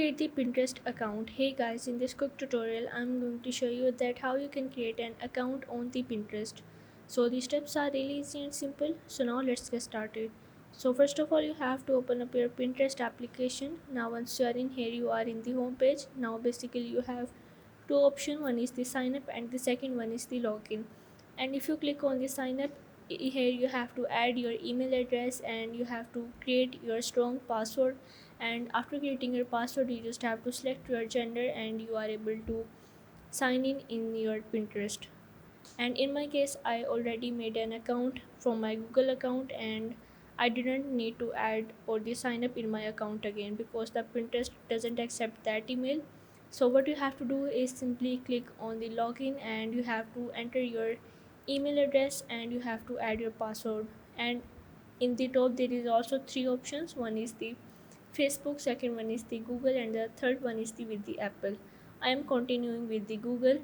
create the Pinterest account. Hey guys, in this quick tutorial I'm going to show you that how you can create an account on the Pinterest. So the steps are really easy and simple. So now let's get started. So first of all you have to open up your Pinterest application. Now once you are in here, you are in the home page. Now basically you have two options. One is the sign up and the second one is the login. And if you click on the sign up, here you have to add your email address and you have to create your strong password. And after creating your password, you just have to select your gender and you are able to sign in your Pinterest. And in my case, I already made an account from my Google account, and I didn't need to add or the sign up in my account again because the Pinterest doesn't accept that email. So what you have to do is simply click on the login and you have to enter your email address and you have to add your password. And in the top there is also three options. One is the Facebook, second one is the Google, and the third one is the with the Apple. I am continuing with the Google,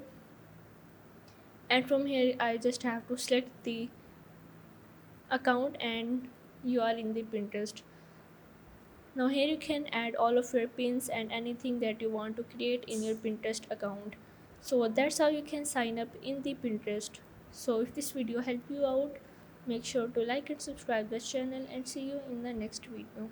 and from here I just have to select the account and you are in the Pinterest. Now here you can add all of your pins and anything that you want to create in your Pinterest account. So that's how you can sign up in the Pinterest. So if this video helped you out, make sure to like and subscribe this channel and see you in the next video.